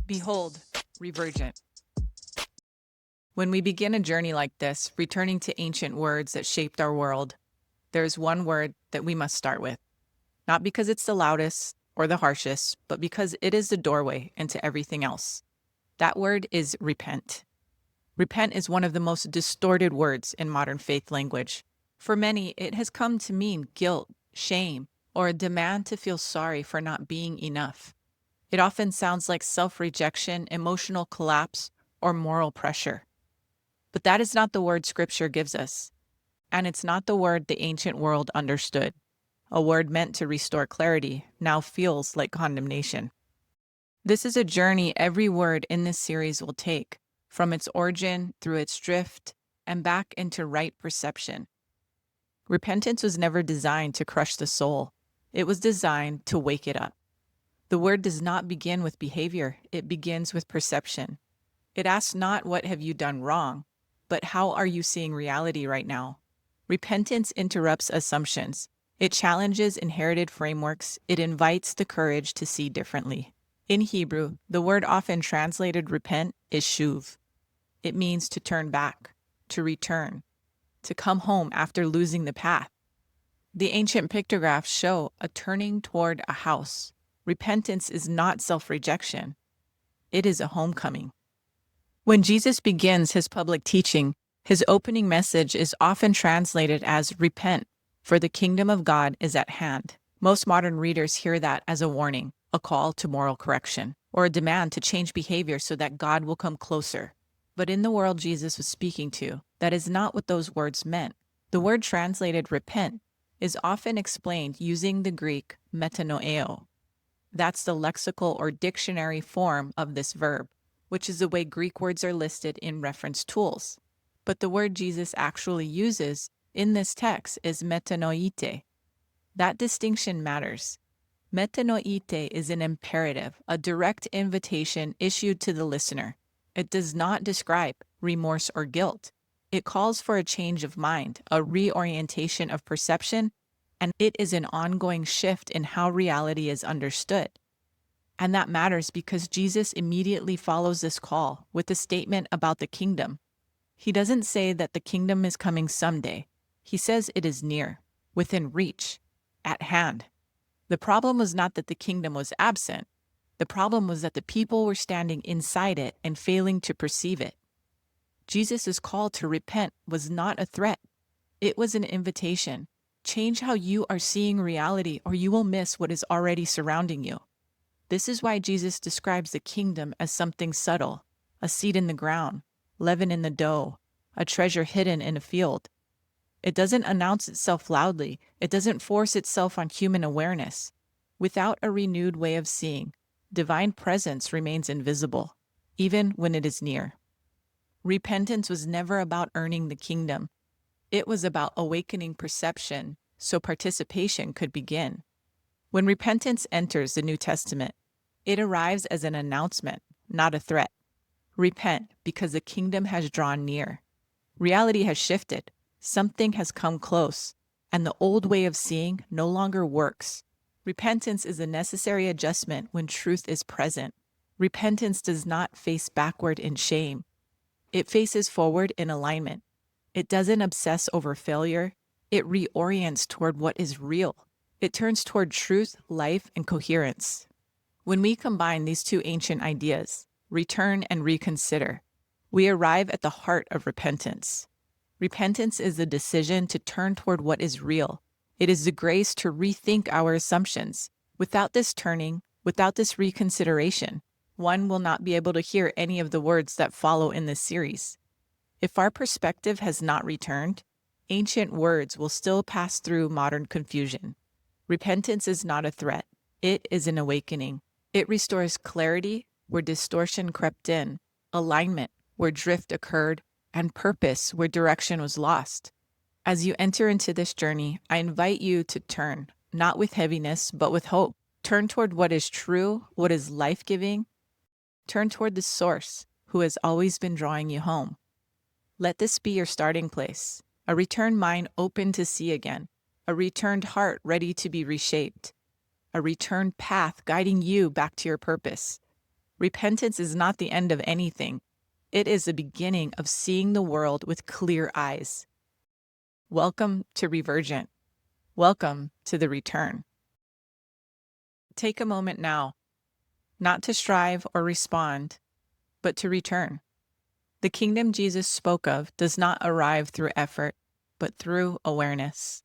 Behold, Reverent. When we begin a journey like this, returning to ancient words that shaped our world, there is one word that we must start with. Not because it's the loudest or the harshest, but because it is the doorway into everything else. That word is repent. Repent is one of the most distorted words in modern faith language. For many, it has come to mean guilt, shame, or a demand to feel sorry for not being enough. It often sounds like self-rejection, emotional collapse, or moral pressure. But that is not the word Scripture gives us, and it's not the word the ancient world understood. A word meant to restore clarity now feels like condemnation. This is a journey every word in this series will take, from its origin through its drift and back into right perception. Repentance was never designed to crush the soul. It was designed to wake it up. The word does not begin with behavior, it begins with perception. It asks not what have you done wrong, but how are you seeing reality right now? Repentance interrupts assumptions. It challenges inherited frameworks. It invites the courage to see differently. In Hebrew, the word often translated repent is shuv. It means to turn back, to return, to come home after losing the path. The ancient pictographs show a turning toward a house. Repentance is not self-rejection. It is a homecoming. When Jesus begins his public teaching, his opening message is often translated as repent, for the kingdom of God is at hand. Most modern readers hear that as a warning, a call to moral correction, or a demand to change behavior so that God will come closer. But in the world Jesus was speaking to, that is not what those words meant. The word translated repent is often explained using the Greek metanoeo. That's the lexical or dictionary form of this verb, which is the way Greek words are listed in reference tools. But the word Jesus actually uses in this text is Metanoeite. That distinction matters. Metanoeite is an imperative, a direct invitation issued to the listener. It does not describe remorse or guilt. It calls for a change of mind, a reorientation of perception, and it is an ongoing shift in how reality is understood. And that matters because Jesus immediately follows this call with a statement about the kingdom. He doesn't say that the kingdom is coming someday. He says it is near, within reach, at hand. The problem was not that the kingdom was absent. The problem was that the people were standing inside it and failing to perceive it. Jesus' call to repent was not a threat. It was an invitation. Change how you are seeing reality, or you will miss what is already surrounding you. This is why Jesus describes the kingdom as something subtle, a seed in the ground, leaven in the dough, a treasure hidden in a field. It doesn't announce itself loudly. It doesn't force itself on human awareness. Without a renewed way of seeing, divine presence remains invisible, even when it is near. Repentance was never about earning the kingdom. It was about awakening perception so participation could begin. When repentance enters the New Testament, it arrives as an announcement, not a threat. Repent because the kingdom has drawn near. Reality has shifted. Something has come close, and the old way of seeing no longer works. Repentance is a necessary adjustment when truth is present. Repentance does not face backward in shame. It faces forward in alignment. It doesn't obsess over failure. It reorients toward what is real. It turns toward truth, life, and coherence. When we combine these two ancient ideas, return and reconsider, we arrive at the heart of repentance. Repentance is the decision to turn toward what is real. It is the grace to rethink our assumptions. Without this turning, without this reconsideration, one will not be able to hear any of the words that follow in this series. If our perspective has not returned, ancient words will still pass through modern confusion. Repentance is not a threat. It is an awakening. It restores clarity where distortion crept in, alignment where drift occurred, and purpose where direction was lost. As you enter into this journey, I invite you to turn, not with heaviness, but with hope. Turn toward what is true, what is life-giving. Turn toward the source who has always been drawing you home. Let this be your starting place, a returned mind open to see again, a returned heart ready to be reshaped, a returned path guiding you back to your purpose. Repentance is not the end of anything. It is the beginning of seeing the world with clear eyes. Welcome to Reverent. Welcome to the return. Take a moment now, not to strive or respond, but to return. The kingdom Jesus spoke of does not arrive through effort, but through awareness.